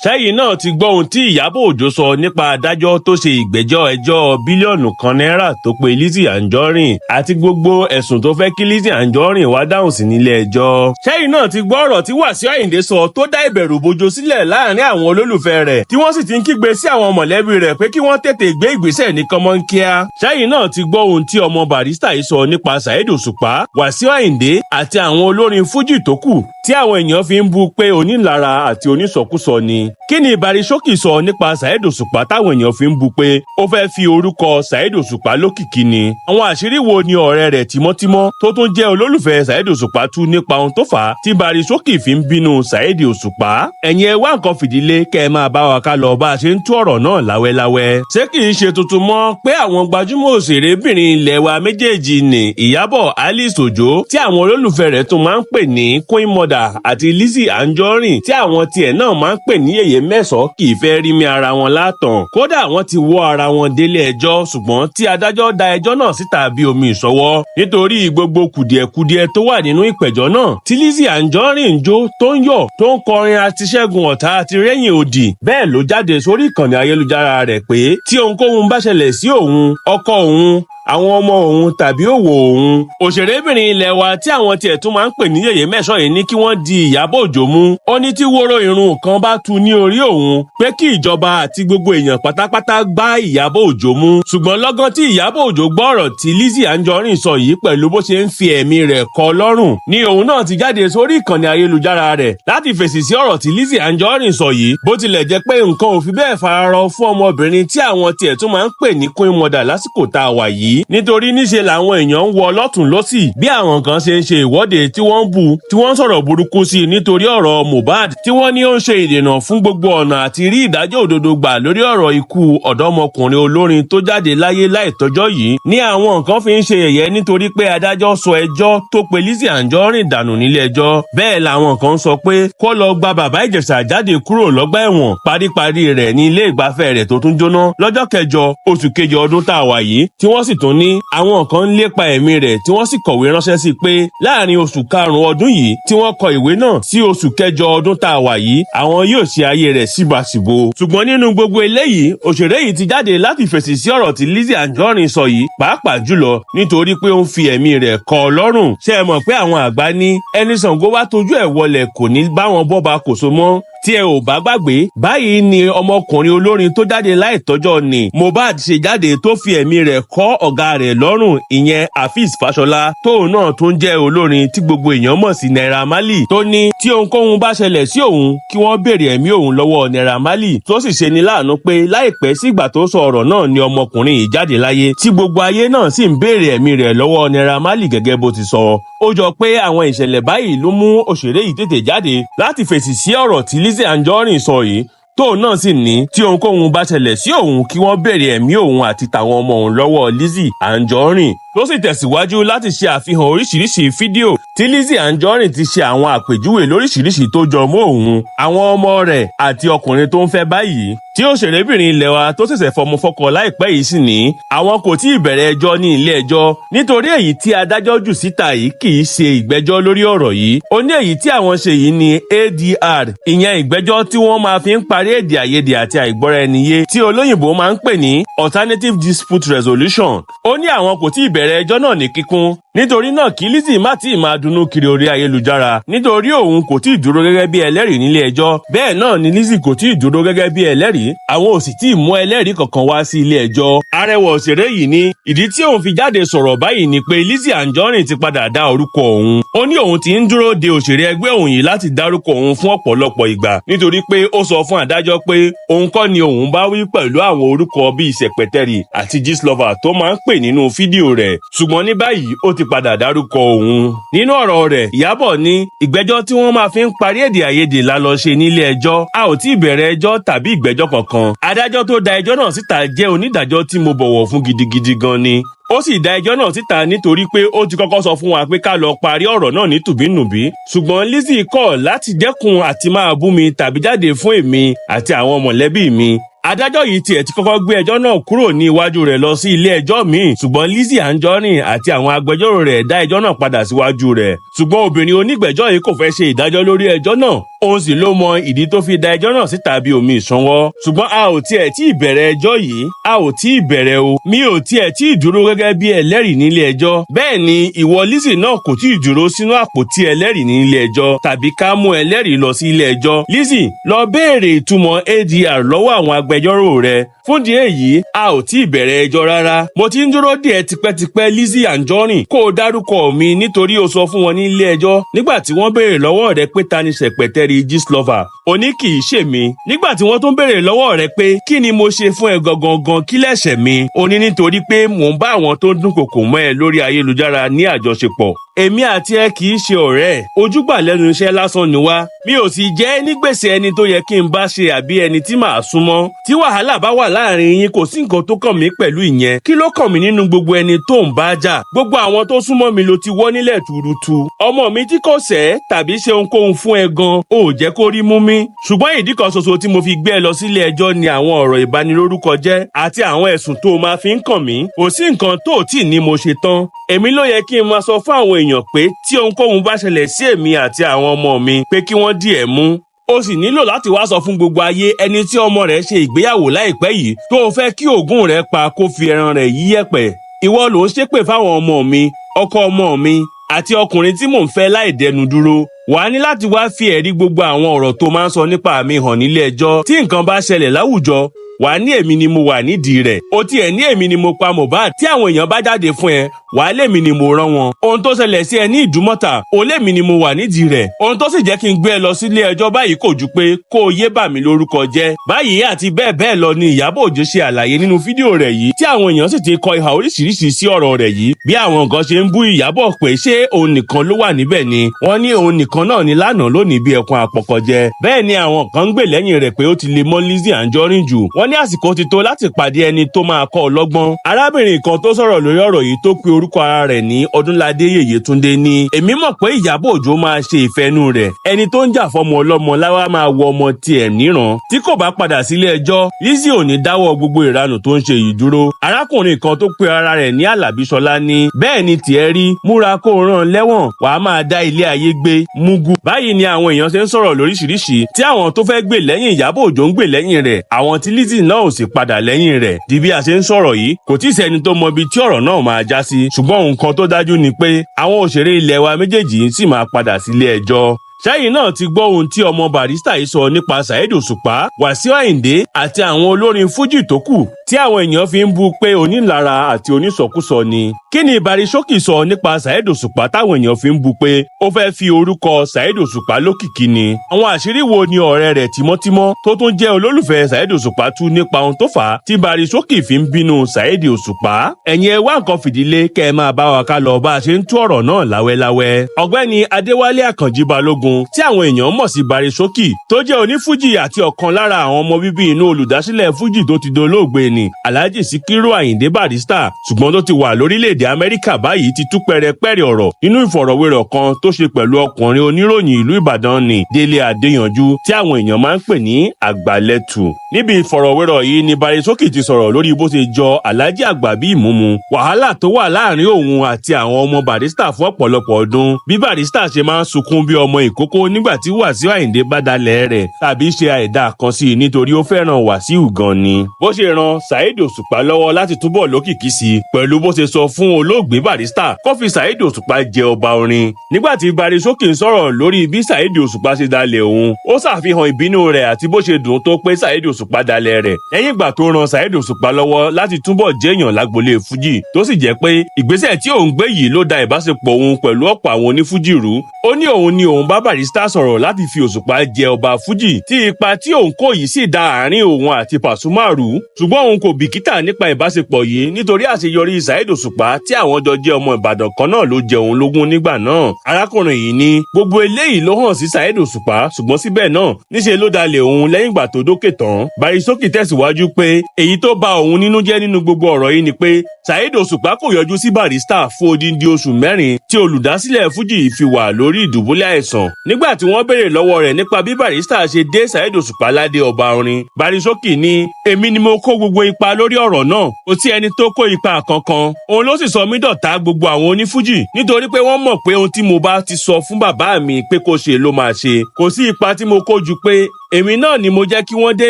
Sẹyin Naa ti gbọ́ ohun tí Ìyábọ̀ Òjó sọ nípa adájọ́ tó ṣe ìgbẹ́jọ́ ẹjọ́ bílíọ̀nù kan náírà tó pe Lizzy Anjorin àti gbogbo ẹ̀sùn tó fẹ́ kí Lizzy Anjorin wá dáhùn sí nílé ẹjọ́. Sẹyin Naa ti gbọ́ ọ̀rọ̀ tí Wasiu Ayinde sọ tó dá Iberu Bojo Silẹ láàrin àwọn olólùfẹ́ rẹ̀ tí wọ́n sì ti ń kígbe sí àwọn mọ̀lẹ́bí rẹ̀ pé kí wọ́n tètè gbé ìgbésẹ̀ ní kánmọ́nkíá. Sẹyin Naa ti gbọ́ ohun tí ọmọ Barrister yìí sọ nípa Saheed Osupa, Wasiu Ayinde àti àwọn olórin Fújì tó kù tí àwọn èèyàn fi ń bú pé onílara àti onísọkúsọ ni. Kí ni ìbárí Showkey sọ nípa Saheed Osupa táwọn èèyàn fi ń bú pé ó fẹ́ fi orúkọ Saheed Osupa lókìkí ni? Àwọn àṣírí wo ni ọ̀rẹ́ rẹ̀ tímọ́tímọ́ tó tún jẹ́ olólùfẹ́ Saheed Osupa tú nípa ohun tó fà á tí ìbárí Showkey fi ń bínú Saheed Osupa? Ẹ̀yin ẹ wá nǹkan fìdílé kẹ́ ẹ máa bá wa ká lọ bá a ṣe ń tú ọ̀rọ̀ náà láwẹ́láwẹ́. Ṣé kì í ṣe tuntun mọ́ pé àwọn gbajúmọ̀ òṣèrébìnrin ilẹ̀ wa méjèèjì ni Ìyábọ̀ Alice Òjó tí àwọn olólùfẹ́ rẹ̀ tún máa ń pè ní Queen Mother àti Lizzy Anjorin tí àwọn tiẹ̀ náà máa ń pè ní yèyé mẹ́sàn-án kì í fẹ́ rí mi ara wọn látàn. Kódà wọ́n ti wọ́ ara wọn délé ẹjọ́ ṣùgbọ́n tí adájọ́ da ẹjọ́ náà síta bí omi ìṣọwọ́ nítorí gbogbo kùdìẹ̀kudiẹ tó wà nínú ìpẹ̀jọ́ náà tí Lizzy Anjorin ń jó tó ń yọ̀ tó ń kọrin àti ṣẹ́gun ọ̀tá àti rẹ́yìn òdì. Bẹ́ẹ̀ ló jáde sórí ìkànnì ayélujára rẹ̀ pé tí ohunkóhun bá ṣẹlẹ̀ sí òun, ọkọ òun, àwọn ọmọ òun tàbí òwò òun. Òṣèrébìnrin ilẹ̀ wa tí àwọn tiẹ̀ tún máa ń pè ní yèyé mẹ́sàn yìí ní kí wọ́n di Ìyábọ̀ Òjó mú. Ó ní tí wóró irun kan bá tu ní orí òun pé kí ìjọba àti gbogbo èèyàn pátápátá gbá Ìyábọ̀ Òjó mú. Ṣùgbọ́n lọ́gán tí Ìyábọ̀ Òjó gbọ́ ọ̀rọ̀ tí Lizzy Anjorin sọ yìí pẹ̀lú bó ṣe ń fi ẹ̀mí rẹ̀ kọ́ lọ́rùn ni òun náà ti jáde sórí ìkànnì ayélujára rẹ̀ láti fèsì sí ọ̀rọ̀ tí Lizzy Anjorin sọ yìí. Bó tilẹ̀ jẹ́ pé nǹkan ò fi bẹ́ẹ̀ fararọ fún ọmọbìnrin tí àwọn tiẹ̀ tún máa ń pè ní Queen Mother lásìkò tá a wà yìí nítorí níṣe làwọn èèyàn ń wọ lọ́tùn lọ́sì bí àwọn kan ṣe ń ṣe ìwọ́de tí wọ́n ń bú tí wọ́n ń sọ̀rọ̀ burúkú sí i nítorí ọ̀rọ̀ Mohbad tí wọ́n ní ó ń ṣe ìdènà fún gbogbo ọ̀nà àti rí ìdájọ́ òdodo gbà lórí ọ̀rọ̀ ikú ọ̀dọ́mọkùnrin olórin tó jáde láyé láìtọ́jọ́ yìí ní àwọn kan fi ń ṣe yẹ̀yẹ́ nítorí pé adájọ́ sọ ẹjọ́ tó pe Lizzy Anjorin dànù nílé ẹjọ́. Bẹ́ẹ̀ làwọn kan sọ pé kó lọ gba bàbá Ìjẹ̀ṣà jáde kúrò lọ́gbà ẹ̀wọ̀n paríparí rẹ̀ ní ilé ìgbafẹ́ rẹ̀ tó tún jóná lọ́jọ́ 9 oṣù kejì ọdún tá a wà yìí tí wọ́n sì tún ní àwọn kan ń lépa ẹ̀mí rẹ̀ tí wọ́n sì kọ̀wé ránṣẹ́ sí pé láàrin oṣù karùn-ún ọdún yìí tí wọ́n kọ ìwé náà sí oṣù 9 ọdún tá a wà yìí àwọn yóò ṣe ayé rẹ̀ síbàṣìbò. Ṣùgbọ́n nínú gbogbo eléyìí òṣèré yìí ti jáde láti fèsì sí ọ̀rọ̀ tí Lizzy Anjorin sọ yìí pàápàá jùlọ nítorí pé ó ń fi ẹ̀mí rẹ̀ kọ́ lọ́rùn. Ṣé ẹ mọ̀ pé àwọn àgbà ní ẹni Ṣàngó bá tojú ẹ̀ wọlẹ̀ kò ní bá wọn bọ́ba kòso mọ́? Tí ẹ ò bá gbàgbé báyìí ni ọmọkùnrin olórin tó jáde láìtọ́jọ́ ni Mohbad ṣe jáde tó fi ẹ̀mí rẹ̀ kọ́ ọ̀gá rẹ̀ lọ́rùn ìyẹn Afeez Fashola tóun náà tó ń jẹ́ olórin tí gbogbo èèyàn mọ̀ sí Naira Marley tó ní tí ohunkóhun bá ṣẹlẹ̀ sí òun kí wọ́n béèrè ẹ̀mí òun lọ́wọ́ Naira Marley tó sì ṣe ní láàánú pé láìpẹ́ sígbà tó sọ ọ̀rọ̀ náà ni ọmọkùnrin yìí jáde láyé tí gbogbo ayé náà sì ń béèrè ẹ̀mí rẹ̀ lọ́wọ́ Naira Marley gẹ́gẹ́ bó ti sọ. Ó jọ pé àwọn ìṣẹ̀lẹ̀ báyìí ló mú òṣèré yìí tètè jáde láti fèsì sí ọ̀rọ̀ tí Lizzy Anjorin sọ yìí tóun náà sì ní tí ohunkóhun bá ṣẹlẹ̀ sí òun kí wọ́n béèrè ẹ̀mí òun àti tàwọn ọmọ òun lọ́wọ́ Lizzy Anjorin. Ló sì tẹ̀síwájú láti ṣe àfihàn oríṣiríṣi fídíò tí Lizzy Anjorin ti ṣe àwọn àpèjúwe lóríṣiríṣi tó jọ mọ́ òun, àwọn ọmọ rẹ̀ àti ọkùnrin tó ń fẹ́ báyìí tí òṣèrébìnrin ilẹ̀ wa tó ṣẹ̀ṣẹ̀ fọmọ fọ́kọ láìpẹ́ yìí sì ní àwọn kò tí ì bẹ̀rẹ̀ ẹjọ́ ní ilé ẹjọ́ nítorí èyí tí adájọ́ jù síta yìí kì í ṣe ìgbẹ́jọ́ lórí ọ̀rọ̀ yìí. Ó ní èyí tí àwọn ṣe yìí ní ADR ìyẹn ìgbẹ́jọ́ tí wọ́n máa fi ń parí èdè àìyedè àti àìgbọ́ra-ẹniyé tí olóyìnbó máa ń pè ní Alternative Dispute Resolution. Ó ní àwọn kò tí ì bẹ̀rẹ̀ ẹjọ́ náà ní kíkún nítorí náà kí Lizzy má tíì máa dunnú kiri orí ayélujára nítorí òun kò tíì dúró gẹ́gẹ́ bí ẹlẹ́rìí nílé ẹjọ́. Bẹ́ẹ̀ náà ni Lizzy kò tíì dúró gẹ́gẹ́ bí ẹlẹ́rìí àwọn ò sì tíì mú ẹlẹ́rìí kankan wá sí ilé ẹjọ́. Arẹwà òṣèré yìí ní ìdí tí òun fi jáde sọ̀rọ̀ báyìí ni pé Lizzy Anjorin ti padà dá orúkọ òun. Ó ní òun ti ń dúró de òṣèré ẹgbẹ́ òun yìí láti dárúkọ òun fún ọ̀pọ̀lọpọ̀ ìgbà nítorí pé ó sọ fún adájọ́ pé òun kọ́ ni òun bá wí pẹ̀lú àwọn orúkọ bíi Sẹ̀pẹ̀tẹ̀rì àti Gistlover tó máa ń pè nínú fídíò rẹ̀. Ṣùgbọ́n ní báyìí ó ti padà dárúkọ òun. Nínú ọ̀rọ̀ rẹ̀ Ìyábọ̀ ní ìgbẹ́jọ́ tí wọ́n máa fi ń parí èdè àìyedè la lọ ṣe nílé ẹjọ́. A ò tí ì bẹ̀rẹ̀ ẹjọ́ tàbí ìgbẹ́jọ́ kankan. Adájọ́ tó da ẹjọ́ náà síta jẹ́ onídàájọ́ tí mo bọ̀wọ̀ fún gidigidi gan ni. Ó sì dá ẹjọ́ náà síta nítorí pé ó ti kọ́kọ́ sọ fún wa pé ká lọ parí ọ̀rọ̀ náà ní tùbínùbí. Ṣùgbọ́n Lizzy kọ̀ láti dẹ́kun àti máa bú mi tàbí jáde fún èmi àti àwọn mọ̀lẹ́bí mi. Adájọ́ yìí tiẹ̀ ti kọ́kọ́ gbé ẹjọ́ náà kúrò ní iwájú rẹ̀ lọ sí ilé ẹjọ́ míì ṣùgbọ́n Lizzy Anjorin àti àwọn agbẹjọ́rò rẹ̀ dá ẹjọ́ náà padà síwájú rẹ̀. Ṣùgbọ́n obìnrin onígbẹ̀jọ́ yìí kò fẹ́ ṣe ìdájọ́ lórí ẹjọ́ náà òun sì ló mọ ìdí tó fi da ẹjọ́ náà síta bí omi ìsanwó. Ṣùgbọ́n a ò tiẹ̀ tí ì bẹ̀rẹ̀ ẹjọ́ yìí, a ò tí ì bẹ̀rẹ̀ o. Mi ò tiẹ̀ tí ì dúró gẹ́gẹ́ bí ẹlẹ́rìí nílé ẹjọ́. Bẹ́ẹ̀ ni ìwọ Lizzy náà kò tí ì dúró sínú àpótí ẹlẹ́rìí nílé ẹjọ́ tàbí ká mú ẹlẹ́rìí lọ sí ilé ẹjọ́. Lizzy, lọ béèrè ìtumọ̀ ADR lọ́wọ́ àwọn agbẹjọ́rò rẹ. Fúndìí èyí, a ò tí ì bẹ̀rẹ̀ ẹjọ́ rárá. Mo ti ń dúró díẹ̀ tipẹ́tipẹ́ Lizzy Anjorin kó o dárúkọ mi nítorí o sọ fún wọn ní ilé ẹjọ́ nígbà tí wọ́n béèrè lọ́wọ́ rẹ pé ta ni Ṣẹ̀pẹ̀tẹ̀rì Gistlover. O ní kì í ṣe mi. Nígbà tí wọ́n tún béèrè lọ́wọ́ rẹ pé kí ni mo ṣe fún ẹ gangan kí lẹ̀ṣẹ̀ mi. O ní nítorí pé mò ń bá àwọn tó ń dúnkokò mọ́ ẹ lórí ayélujára ní àjọṣepọ̀. Èmi àti ẹ kì í ṣe ọ̀rẹ́, ojúgbà lẹ́nu iṣẹ́ lásán ni wá. Mi ò sì jẹ́ ní gbèsè ẹni tó yẹ kí n bá ṣe àbí ẹni tí màá súnmọ́. Tí wàhálà bá wà láàrin yín kò sí nǹkan tó kàn mí pẹ̀lú ìyẹn. Kí ló kàn mí nínú gbogbo ẹni tó ń bá jà? Gbogbo àwọn tó súnmọ́ mi ló ti wọ́ nílẹ̀ tuurutu. Ọmọ mi tí kò ṣẹ̀ tàbí ṣe ohunkóhun fún ẹ gan, ò jẹ́ kó rí mú mi. Ṣùgbọ́n ìdí kan ṣoṣo tí mo fi gbé ẹ lọ sílé ẹjọ́ ni àwọn ọ̀rọ̀ ìbanilórúkọ jẹ́ àti àwọn ẹ̀sùn tó máa fi ń kàn mí. Kò sí nǹkan tó tí ní mo ṣe tán. Èmi ló yẹ kí n máa sọ fún àwọn èèyàn pé tí ohunkóhun bá ṣẹlẹ̀ sí èmi àti àwọn ọmọ mi pé kí wọ́n dì ẹ́ mú. O sì nílò láti wá sọ fún gbogbo ayé ẹni tí ọmọ rẹ̀ ṣe ìgbéyàwó láìpẹ́ yìí tó o fẹ́ kí ògùn rẹ̀ pa kó fi ẹran rẹ̀ yí yẹ̀pẹ̀. Ìwọ ló ń ṣépè fáwọn ọmọ mi, ọkọ ọmọ mi àti ọkùnrin tí mò ń fẹ́ láì dẹnu dúró. Wàá ní láti wá fi ẹ̀rí gbogbo àwọn ọ̀rọ̀ tó máa ń sọ nípa mi hàn nílé ẹjọ́. Tí nǹkan bá ṣẹlẹ̀ láwùjọ, wàá ní èmi ni mo wà nídìí rẹ̀. O tiẹ̀ ní èmi ni mo pa Mohbad. Tí àwọn èèyàn bá jáde fún ẹ, wàá lémi ni mo rán wọn. Ohun tó ṣẹlẹ̀ sí ẹ ní Ìdúmọ̀tà, o lémi ni mo wà nídìí rẹ̀. Ohun tó sì jẹ́ kí n gbé ẹ lọ sílé ẹjọ́ báyìí kò ju pé kó o yé bà mí lórúkọ jẹ́. Báyìí àti bẹ́ẹ̀ bẹ́ẹ̀ lọ ni Ìyábọ̀ Òjó ṣe àlàyé nínú fídíò rẹ̀ yìí tí àwọn èèyàn sì ti kọ ìhà oríṣiríṣi sí ọ̀rọ̀ rẹ̀ yìí. Bí àwọn nǹkan ṣe ń bú Ìyábọ̀ pé ṣé òun nìkan ló wà níbẹ̀ ni. Wọ́n ní òun nìkan náà ni lánàá lónìí bí ẹkùn àpọ̀kọ̀jẹ. Bẹ́ẹ̀ ni àwọn kan ń gbè lẹ́yìn rẹ̀ pé ó ti lè mọ́ Lizzy Anjorin jù. Wọ́n ní àsìkò ti tó láti pàdé ẹni tó máa kọ́ ọ lọ́gbọ́n. Arábìnrin kan tó sọ̀rọ̀ lórí ọ̀rọ̀ yìí tó pe orúkọ ara rẹ̀ ní Ọdúnládé Yèyétúndé ní èmi mọ̀ pé Ìyábọ̀ Òjó máa ṣe ìfẹ́nu rẹ̀. Ẹni tó ń jà fọmọ ọlọ́mọ láwa máa wọ ọmọ tiẹ̀ níran. Tí kò bá padà sílé ẹjọ́, Lizzy ò ní dáwọ́ gbogbo ìranù tó ń ṣe yìí dúró. Arákùnrin kan tó pe ara rẹ̀ ní Àlàbíṣọlá ní bẹ́ẹ̀ ni tiẹ̀ rí, múra kó rán lẹ́wọ̀n, wàá máa dá ilé ayé gbé mugu. Báyìí ni àwọn èèyàn ṣe ń sọ̀rọ̀ lóríṣiríṣi tí àwọn tó fẹ́ gbè lẹ́yìn Ìyábọ̀ Òjó ń gbè lẹ́yìn rẹ̀, àwọn tí Lizzy náà ò sì padà lẹ́yìn rẹ̀. Di bí a ṣe ń sọ̀rọ̀ yìí, kò tí ì sẹ́ni tó mọ ibi tí ọ̀rọ̀ náà máa já sí. Ṣùgbọ́n nǹkan tó dájú ni pé àwọn òṣèré ilẹ̀ wa méjèèjì sì máa padà sílé ẹjọ́. Sẹ́yìn náà ti gbọ́ ohun tí ọmọ Barrister yìí sọ nípa Saheed Osupa, Wasiu Ayinde àti àwọn olórin Fújì tó kù tí àwọn èèyàn fi ń bú pé onílara àti onísọkúsọ ni. Kí ni Showkey sọ nípa Saheed Osupa táwọn èèyàn fi ń bú pé ó fẹ́ fi orúkọ Saheed Osupa lókìkí ni? Àwọn àṣírí wo ni ọ̀rẹ́ rẹ̀ tímọ́tímọ́ tó tún jẹ́ olólùfẹ́ Saheed Osupa tú nípa ohun tó fà á tí Showkey fi ń bínú Saheed Osupa? Ẹ̀yin ẹ wá nǹkan fìdílé kẹ́ ẹ máa bá wa ká lọ bá a ṣe ń tú ọ̀rọ̀ náà láwẹ́láwẹ́. Ọ̀gbẹ́ni Adéwálé Àkànjí Balógun tí àwọn èèyàn mọ̀ sí Showkey tó jẹ́ onífújì àti ọ̀kan lára àwọn ọmọ bíbí inú olùdásílẹ̀ fújì tó ti dolóògbé ni Alhaji Sikiru Ayinde Barrister, ṣùgbọ́n tó ti wà lórílẹ̀‐èdè Amẹ́ríkà báyìí ti tú pẹrẹpẹrẹ ọ̀rọ̀ nínú ìfọ̀rọ̀wérọ̀ kan tó ṣe pẹ̀lú ọkùnrin oníròyìn ìlú Ìbàdàn ni Délé Adéyanjú tí àwọn èèyàn máa ń pè ní Àgbàlẹ̀tù. Níbi ìfọ̀rọ̀wérọ̀ yìí ni Showkey ti sọ̀rọ̀ lórí bó ṣe jọ Alhaji àgbà bí ìmúmu, wàhálà tó wà láàrin òun àti àwọn ọmọ Barrister fún ọ̀pọ̀lọpọ̀ ọdún, bí Barrister ṣe máa ń sunkún bí ọmọ ìkókó nígbà tí Wasiu Ayinde bá dalẹ̀ rẹ̀ tàbí ṣe àìdá kan sí i nítorí ó fẹ́ràn Wasiu gan ni. Bó ṣe ran Saheed Osupa lọ́wọ́ láti túbọ̀ lókìkí sí i pẹ̀lú bó ṣe sọ fún olóògbé Barrister kó fi Saheed Osupa jẹ ọba orin. Nígbà tí Showkey ń sọ̀rọ̀ lórí bí Saheed Osupa ṣe dalẹ̀ òun, ó ṣàfihàn ìbínú rẹ̀ àti bó ṣe dùn tó pé Saheed Osupa dalẹ̀ rẹ̀ lẹ́yìn ìgbà tó ran Saheed Osupa lọ́wọ́ láti túbọ̀ jẹ́yàn lágbolé fújì tó sì jẹ́ pé ìgbésẹ̀ tí òun gbé yìí ló da ìbáṣepọ̀ òun pẹ̀lú ọ̀pọ̀ àwọn onífújì rú. Ó ní òun bá Barrister sọ̀rọ̀ láti fi Òṣùpá jẹ ọba fújì tí ipa tí òun kó yìí sì da àárín òun àti Pasuma rú. Ṣùgbọ́n òun kò bìkítà nípa ìbáṣepọ̀ yìí nítorí àṣeyọrí Saheed Osupa tí àwọn jọ jẹ́ ọmọ Ìbàdàn kan náà ló jẹ òun lógún nígbà náà. Arákùnrin yìí ní gbogbo eléyìí ló hàn sí Saheed Osupa ṣùgbọ́n síbẹ̀ náà níṣe ló dalẹ̀ òun lẹ́yìn ìgbà tó dókè tán. Showkey tẹ̀síwájú pé èyí tó bà òun nínú jẹ́ nínú gbogbo ọ̀rọ̀ yìí ni pé Saheed Osupa kò yọjú sí Barrister fún odindi oṣù 4 tí olùdásílẹ̀ fújì fi wà lórí ìdùbúlẹ̀ àìsàn. nígbà tí wọ́n béèrè lọ́wọ́ rẹ̀ nípa bí Barrister ṣe dé Saheed Òṣùpá ládé ọba orin, Showkey ní èmi ni mo kó gbogbo ipa lórí ọ̀rọ̀ náà, kò sí ẹni tó kó ipa kankan. Òun ló sì sọ mí dọ̀tá gbogbo àwọn onífújì nítorí pé wọ́n mọ̀ pé ohun tí mo bá ti sọ fún bàbá mi pé kó ṣe ló máa ṣe. Kò sí ipa tí mo kó ju pé èmi náà ni mo jẹ́ kí wọ́n dé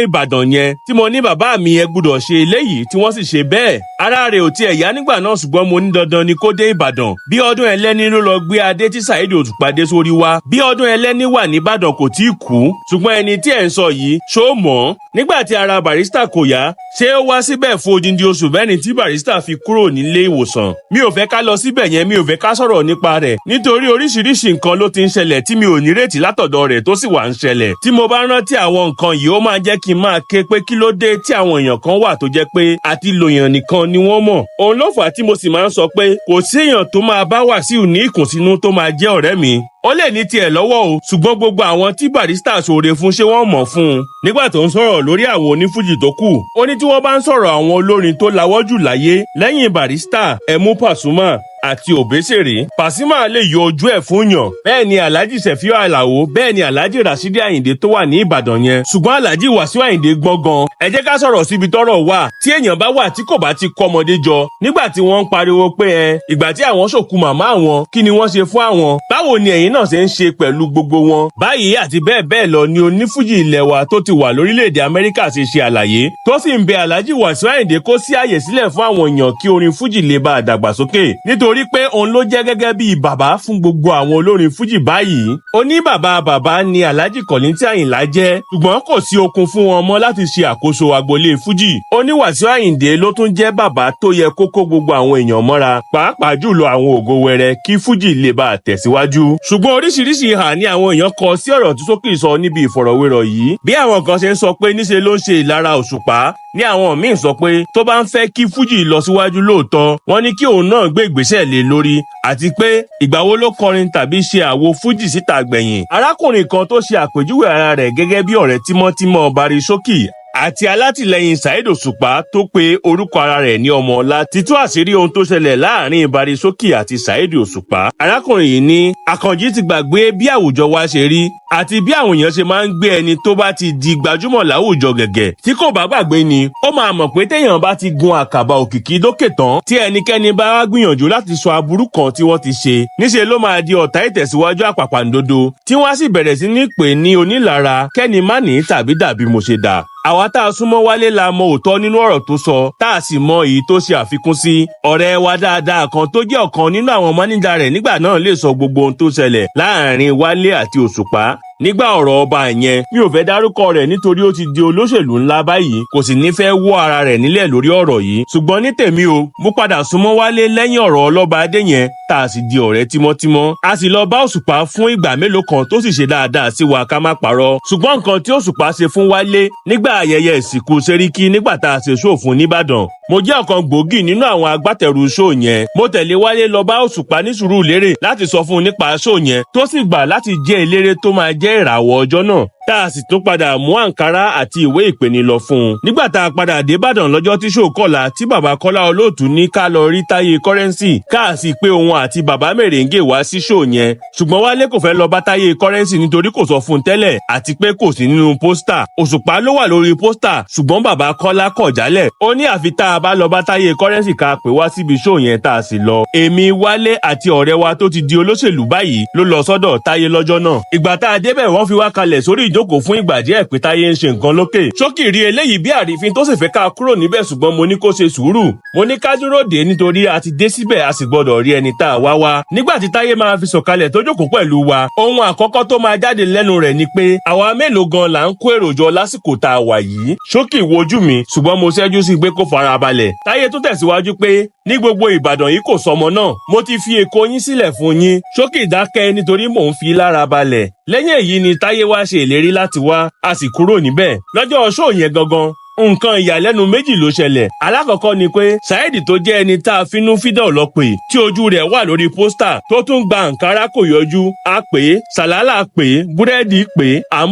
Ìbàdàn yẹn tí mo ní bàbá mi ẹ gbúdọ̀ ṣe eléyìí tí wọ́n sì ṣe bẹ́ẹ̀. Ara rẹ̀ ò tiẹ̀ yá nígbà náà ṣùgbọ́n mo ní dandan ni kó dé Ìbàdàn. Bí ọdún ẹlẹ́ni ló lọ gbé adé tí Saheed Òṣùpá dé sórí wá. Bí ọdún ẹlẹ́ni wà ní Ìbàdàn kò tí ì kú ṣùgbọ́n ẹni tí ẹ̀ ń sọ yìí ṣó mọ̀. Nígbà tí ara Barrister kò yá ṣé ó wá síbẹ̀ fún odindi oṣù mẹ́rin tí Barrister fi kúrò nílé ìwòsàn. Mi ò fẹ́ ká lọ síbẹ̀ yẹn, mi ò fẹ́ ká sọ̀rọ̀ nípa rẹ̀ nítorí oríṣiríṣi nǹkan ló ti ń ṣẹlẹ̀ tí mi ò nírètí látọ̀dọ̀ rẹ̀ tó sì wà ń ṣẹlẹ̀. Tí mo bá rántí àwọn nǹkan yìí ó máa jẹ́ kí n máa ké pé kí ló dé tí àwọn èèyàn kan wà tó jẹ́ pé àti lòyàn nìkan ni wọ́n mọ̀. Òun ló fà á tí mo sì máa ń sọ pé kò sí èèyàn tó máa bá Wasiu ní ìkùnsínú tó máa jẹ́ ọ̀rẹ́ mi. Ó lè ní tiẹ̀ lọ́wọ́ o ṣùgbọ́n gbogbo àwọn tí Barrister ṣoore fún ṣé wọ́n mọ̀ fún un. Nígbà tó ń sọ̀rọ̀ lórí àwọn onífújì tó kù ó ní tí wọ́n bá ń sọ̀rọ̀ àwọn olórin tó lawọ́ jù láyé lẹ́yìn Barrister ẹ mú Pasuma àti Òbésèré. Pasuma lè yọ ojú ẹ̀ fún yàn. Bẹ́ẹ̀ ni Alhaji Sefiu Alao, bẹ́ẹ̀ ni Alhaji Rashidi Ayinde tó wà ní Ìbàdàn yẹn. Ṣùgbọ́n Alhaji Wasiu Ayinde gbọ́n gan. Ẹ jẹ́ ká sọ̀rọ̀ síbi tọ́rọ̀ wà. Tí èèyàn bá wà tí kò bá ti kọ́ ọmọdé jọ nígbà tí wọ́n ń pariwo pé ìgbà tí àwọn ṣòkú màmá àwọn kí ni wọ́n ṣe fún àwọn. Báwo ni ẹ̀yin náà ṣe ń ṣe pẹ̀lú gbogbo wọn. Báyìí àti bẹ́ẹ̀ bẹ́ẹ̀ lọ ni onífújì ilẹ̀ wa tó ti wà lórílẹ̀‐èdè Amẹ́ríkà ṣe ṣe àlàyé tó sì ń bẹ Alhaji Wasiu Ayinde kó sí àyè sílẹ̀ fún àwọn èèyàn kí orin fújì lè bá dàgbàsókè nítorí pé òun ló jẹ́ gẹ́gẹ́ bí bàbá fún gbogbo àwọn olórin fújì báyìí. Ó ní bàbá ni Alhaji Kollington Àyìnlá jẹ́ ṣùgbọ́n kò sí okun fún wọn mọ́ láti ṣe àkóso agboolé fújì. Ó ní Wasiu Ayinde ló tún jẹ́ bàbá tó yẹ kó kó gbogbo àwọn èèyàn mọ́ra pàápàá jùlọ àwọn ògo wẹrẹ kí fújì lè bá tẹ̀síwájú. Ṣùgbọ́n oríṣiríṣi ìhà ni àwọn èèyàn kọ sí ọ̀rọ̀ tí Showkey sọ níbi ìfọ̀rọ̀wérọ̀ yìí. Bí àwọn kan ṣe ń sọ pé níṣe ló ń ṣe ìlara Òṣùpá ní àwọn míì sọ pé tó bá ń fẹ́ kí fújì lọ síwájú lóòótọ́ wọ́n ní kí òun náà gbé ìgbésẹ̀ lé lórí àti pé ìgbà wo ló kọrin tàbí ṣe àwo fújì síta gbẹ̀yìn. Arákùnrin kan tó ṣe àpèjúwe ara rẹ̀ gẹ́gẹ́ bí ọ̀rẹ́ tímọ́tímọ́ Showkey àti alátìlẹyìn Saheed Òṣùpá tó pe orúkọ ara rẹ̀ ní Ọmọọlá ti tú àṣírí ohun tó ṣẹlẹ̀ láàrin Showkey àti Saheed Òṣùpá. Arákùnrin yìí ní Àkànjí ti gbàgbé bí àwùjọ wa ṣe rí àti bí àwọn èèyàn ṣe máa ń gbé ẹni tó bá ti di gbajúmọ̀ láwùjọ gẹ̀gẹ̀. Tí kò bá gbàgbé ni ó máa mọ̀ pé téèyàn bá ti gun àkàbà òkìkí dókè tán tí ẹnikẹ́ni bá wá gbìyànjú láti sọ aburú kan tí wọ́n ti ṣe níṣe ló máa di ọ̀tá ìtẹ̀síwájú àpàpàǹdodo tí wọ́n á sì bẹ̀rẹ̀ sí ní pè ní onílara kẹ́ni má ní tàbí dàbí mo ṣe dà. Àwa tá a súnmọ́ Wálé la mọ òótọ́ nínú ọ̀rọ̀ tó sọ tá a sì mọ èyí tó ṣe àfikún sí. Ọ̀rẹ́ wa dáadáa kan tó jẹ́ ọ̀kan nínú àwọn máníjà rẹ̀ nígbà náà lè sọ gbogbo ohun tó ṣẹlẹ̀ láàrin Wálé àti Òṣùpá. Nígbà ọ̀rọ̀ ọba yẹn mi ò fẹ́ dárúkọ rẹ̀ nítorí ó ti di olóṣèlú ńlá báyìí kò sì ní fẹ́ wọ́ ara rẹ̀ nílẹ̀ lórí ọ̀rọ̀ yìí. Ṣùgbọ́n ní tèmi o mo padà súnmọ́ Wálé lẹ́yìn ọ̀rọ̀ ọlọ́ba adé yẹn tá a sì di ọ̀rẹ́ tímọ́tímọ́. A sì lọ bá Òṣùpá fún ìgbà mélòó kan tó sì ṣe dáadáa sí wa ká má parọ́. Ṣùgbọ́n nǹkan tí Òṣùpá ṣe fún Wálé nígbà ayẹyẹ ìsìnkú Sẹ́ríkí nígbà tá a ṣe ṣóò fún nìbàdàn. Mo jẹ́ ọ̀kan gbòógì nínú àwọn agbátẹrù ṣóò yẹn. Mo tẹ̀lé Wálé lọ bá Òṣùpá ní Sùúrùlérè láti sọ fún un nípa ṣóò yẹn tó sì gbà láti jẹ́ eléré tó máa jẹ́ ìràwọ̀ ọjọ́ náà. Tá a sì tún padà mú àǹkárá àti ìwé ìpeni lọ fún un. Nígbà tá a padà dé Ìbàdàn lọ́jọ́ tí ṣóò kọ̀la tí bàbá Kọ́lá Olóòtú ní ká lọ rí Táyé Kọ́rẹ́nsì ká sì pé òun àti bàbá Mèrèǹgè wá sí ṣóò yẹn. Ṣùgbọ́n Wálé kò fẹ́ lọ bá Táyé Kọ́rẹ́nsì nítorí kò sọ fún un tẹ́lẹ̀ àti pé kò sí nínú pósítà. Òṣùpá ló wà lórí pósítà ṣùgbọ́n bàbá Kọ́lá kọ̀ jálẹ̀. Ó ní àfi tá a bá lọ bá Táyé Kọ́rẹ́nsì ká pè wá síbi ṣóò yẹn tá a sì lọ. Èmi Wálé àti ọ̀rẹ́ wa tó ti di olóṣèlú báyìí ló lọ sọ́dọ̀ Táyé lọ́jọ́ náà. Ìgbà tá a débẹ̀ wọ́n fi wá kalẹ̀ sórí ìjókòó fún ìgbà díẹ̀ pé Táyé ń ṣe nǹkan lókè. Showkey rí eléyìí bí àrífín tó sì fẹ́ ká kúrò níbẹ̀ ṣùgbọ́n mo ní kó ṣe sùúrù. Mo ní ká dúró dè nítorí a ti dé síbẹ̀ a sì gbọ́dọ̀ rí ẹni tá a wá wá. Nígbà tí Táyé máa fi sọ̀kalẹ̀ tó jókòó pẹ̀lú wa ohun àkọ́kọ́ tó máa jáde lẹ́nu rẹ̀ ni pé àwa mélòó gan là ń kó èrò jọ lásìkò tá a wà yìí. Showkey wojú mi ṣùgbọ́n mo ṣẹ́jú sí pé kó fara balẹ̀. Táyé tó tẹ̀síwájú pé ní gbogbo Ìbàdàn yìí kò sọmọ náà mo ti fi Èkó yín sílẹ̀ fún yín. Showkey dákẹ́ nítorí mò ń fi lára balẹ̀. Lẹ́yìn èyí ni Táyé wá ṣe ìlérí láti wá a sì kúrò níbẹ̀. Lọ́jọ́ ṣóò yẹn gangan nǹkan ìyàlẹ́nu méjì ló ṣẹlẹ̀. alákọ̀ọ́kọ́ ni pé Saheed tó jẹ́ ẹni tá a finú fídọ̀ lọ pè tí ojú rẹ̀ wà lórí pósítà tó tún gba àǹkárá kò yọjú. a pè é sàlálà pè é búrẹ́dì pè é à ń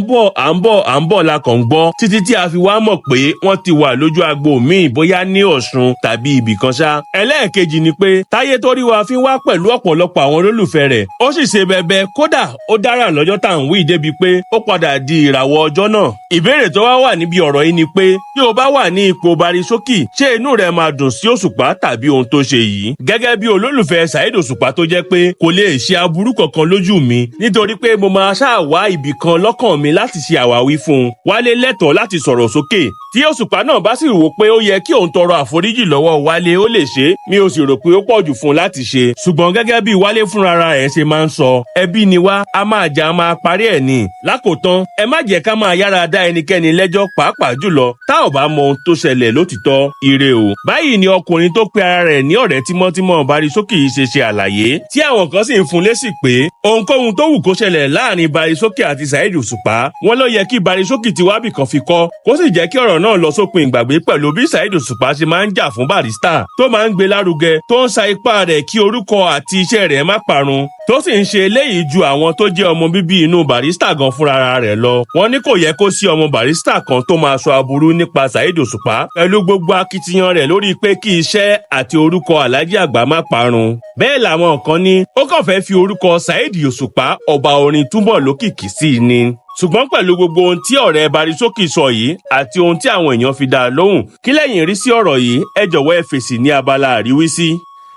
bọ̀ la kàn ń gbọ́ títí tí a fi wá mọ̀ pé wọ́n ti wà lójú agbo míì bóyá ní Ọ̀ṣun tàbí ibì kan ṣá. ẹlẹ́ẹ̀kejì ni pé Táyé tó rí wa fi wá pẹ̀lú ọ̀pọ̀lọpọ̀ àwọn olólùfẹ́ rẹ̀ ó sì ṣe bẹbẹ kódà ó dára lọ́jọ́ tá à ń wí débi pé ó padà di ìràwọ̀ ọjọ́ náà. ìbéèrè tó wá wà níbi ọ̀rọ̀ yìí ni pé tí o bá wà ní ipò Barry Showkey ṣé inú rẹ máa dùn sí Òṣùpá tàbí ohun tó ṣe yìí. gẹ́gẹ́ bí olólùfẹ́ Saheed Òṣùpá tó jẹ́ pé kò lè ṣe aburú kankan lójú mi nítorí pé mo máa ṣáà wá ibì kan lọ́kàn mi láti ṣe àwáwí fún un. Wálé lẹ́tọ̀ọ́ láti sọ̀rọ̀ sókè tí Òṣùpá náà bá sì rò pé ó yẹ kí òun tọrọ àforíjì lọ́wọ́ Wálé ó lè ṣe mi ò sì rò pé ó pọ̀jù fún un láti ṣe. ṣùgbọ́n gẹ́gẹ́ bí Wálé fúnra ẹ̀ ṣe máa ń sọ ẹbí ni wá a máa jà a máa parí ẹ̀ ni. lákòótán ẹ má jẹ́ ká máa yára dá ẹnikẹ́ni lẹ́jọ́ pàápàá jùlọ tá ò bá mọ ohun tó ṣẹlẹ̀ lótìtọ́. ire o. báyìí ni ọkùnrin tó pe ara rẹ̀ ní ọ̀rẹ́ tímọ́tímọ́ Barry Showkey ṣe àlàyé tí àwọn kan sì ń fún lésì pé ohunkóhun tó wù kó ṣẹlẹ̀ láàrin Barry Showkey àti Saheed Òṣùpá wọn ló yẹ kí Barry Showkey ti wábì kan fi kọ́ kó sì jẹ́ kí ọ̀rọ̀ náà lọ sópin ìgbàgbé pẹ̀lú bí Saheed Òṣùpá ṣe máa ń jà fún Barrister tó máa ń gbé lárugẹ tó ń sa ipá rẹ̀ kí orúkọ àti iṣẹ́ rẹ̀ má parun tó sì ń ṣe eléyìí ju àwọn tó jẹ́ ọmọ bíbí inú Barrister gan fúnra rẹ̀ lọ. wọ́n ní kò yẹ kó sí ọmọ Barrister kan tó máa sọ aburú nípa Saheed Òṣùpá pẹ̀lú gbogbo akitiyan rẹ̀ lórí pé kí iṣẹ́ àti orúkọ Alhaji àgbà má parun. bẹ́ẹ̀ làwọn kan ní ó kàn fẹ́ fi orúkọ Saheed Òṣùpá ọba orin túbọ̀ lókìkí sí i ni. ṣùgbọ́n pẹ̀lú gbogbo ohun tí ọ̀rẹ́ Barry Showkey sọ yìí àti ohun tí àwọn èèyàn fi dá a lóhùn kí lẹ́yìn rí sí ọ̀rọ̀ yìí ẹ jọ̀wọ́ ẹ fèsì ní abala àríwísí.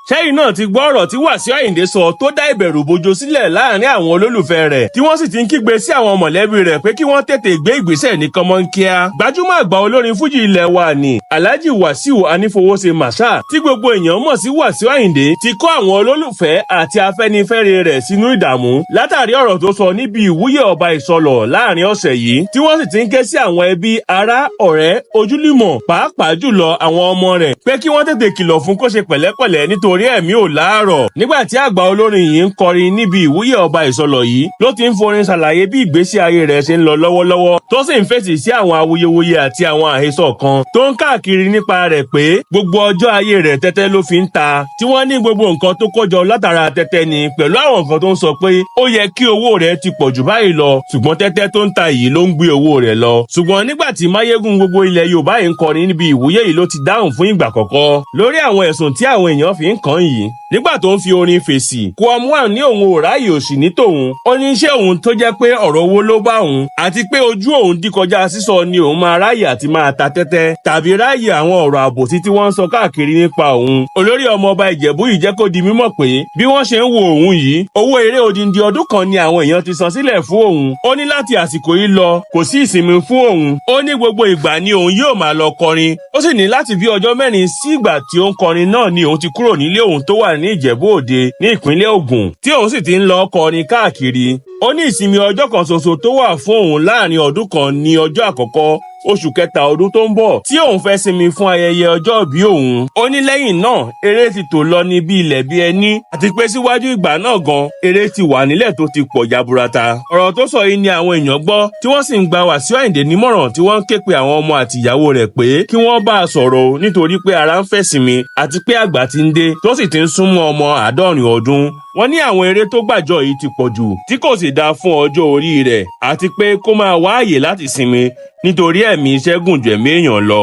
Sẹyin Naa ti gbọ́ ọ̀rọ̀ tí Wasiu Ayinde sọ tó dá Iberu Bojo Silẹ láàrin àwọn olólùfẹ́ rẹ̀ tí wọ́n sì ti ń kígbe sí àwọn mọ̀lẹ́bí rẹ̀ pé kí wọ́n tètè gbé ìgbésẹ̀ ní kọ́mọ́nkíá. gbajúmọ̀ àgbà olórin fújì ilẹ̀ wa ni Alhaji Wasiu Anífowóṣe Marshal tí gbogbo èèyàn mọ̀ sí Wasiu Ayinde ti kó àwọn olólùfẹ́ àti afẹ́nifẹ́re rẹ̀ sínú ìdààmú látàrí ọ̀rọ̀ tó sọ níbi ìwúyè ọba ìsọlọ̀ láàrin ọ̀sẹ̀ yìí tí wọ́n sì ti ń ké sí àwọn ẹbí ará ọ̀rẹ́ ojúlùmọ̀ pàápàá jùlọ àwọn ọmọ rẹ̀ pé kí wọ́n tètè kìlọ̀ fún kó ṣe pẹ̀lẹ́pẹ̀lẹ́ nítorí ẹ̀mí ò láàárọ̀. nígbà tí àgbà olórin yìí ń kọrin níbi ìwúyè ọba ìsọlọ̀ yìí ló ti ń forin ṣàlàyé bí ìgbésí ayé rẹ̀ ṣe ń lọ lọ́wọ́lọ́wọ́ tó sì ń fèsì sí àwọn awuyewuye àti àwọn àhesọ kan tó ń káàkiri nípa rẹ̀ pé gbogbo ọjọ́ ayé rẹ̀ tẹ́tẹ́ ló fi ń ta tí wọ́n ní gbogbo nǹkan tó kójọ látara tẹ́tẹ́ ni pẹ̀lú àwọn nǹkan tó ń sọ pé ó yẹ kí owó rẹ̀ ti pọ̀ jù báyìí lọ ṣùgbọ́n tẹ́tẹ́ tó ń ta yìí ló ń gbé owó rẹ̀ lọ. ṣùgbọ́n nígbà tí máyégún gbogbo ilẹ̀ Yorùbá yìí ń kọrin níbi ìwúyè yìí ló ti dáhùn fún ìgbà àkọ́kọ́ lórí àwọn ẹ̀sùn tí àwọn èèyàn fi ń kàn yìí nígbà tó ń fi orin fèsì Kwamwan ní òun ò ráàyè òsì ní tòun ó ní iṣẹ́ òun tó jẹ́ pé ọ̀rọ̀ owó ló bá òun àti pé ojú òun dí kọjá sísọ ni òun máa ráàyè àti máa ta tẹ́tẹ́ tàbí ráàyè àwọn ọ̀rọ̀ àbòsí tí wọ́n ń sọ káàkiri nípa òun. olórí ọmọọba Ìjẹ̀bú yìí jẹ́ kó di mímọ̀ pé bí wọ́n ṣe ń wo òun yìí owó eré odindi ọdún kan ni àwọn èèyàn ti san sílẹ̀ fún òun ó ní láti àsìkò yìí lọ kò sí ìsinmi fún òun ó ní gbogbo ìgbà ni òun yóò máa lọ kọrin ó sì ní láti bí ọjọ́ mẹ́rin sí ìgbà tí ó ń kọrin náà ni òun ti kúrò nílé òun tó wà ní Ìjẹ̀bú Òde ní ìpínlẹ̀ Ògùn tí òun sì ti ń lọ kọrin káàkiri. ó ní ìsinmi ọjọ́ kan ṣoṣo tó wà fún òun láàrin ọdún kan ní ọjọ́ àkọ́kọ́ oṣù kẹta ọdún tó ń bọ̀ tí òun fẹ́ sinmi fún ayẹyẹ ọjọ́ ìbí òun. ó ní lẹ́yìn náà eré ti tò lọ ní bí ilẹ̀ bí ẹní àti pé síwájú ìgbà náà gan eré ti wà nílẹ̀ tó ti pọ̀ jaburata. ọ̀rọ̀ tó sọ yìí ni àwọn èèyàn gbọ́ tí wọ́n sì ń gba Wasiu Ayinde nímọ̀ràn tí wọ́n ń ké pe àwọn ọmọ àti ìyàwó rẹ̀ pé kí wọ́n bá a sọ̀rọ̀ nítorí pé ara ń fẹ́ sinmi àti pé àgbà ti ń dé tó sì ti ń súnmọ́ ọmọ 70 ọdún. wọ́n ní àwọn eré tó gbàjọ yìí ti pọ̀ jù tí kò sì dáa fún ọjọ́ orí rẹ̀ àti pé kó máa wá àyè láti sinmi nítorí ẹ̀mí iṣẹ́ gùn jù ẹ̀mí èèyàn lọ.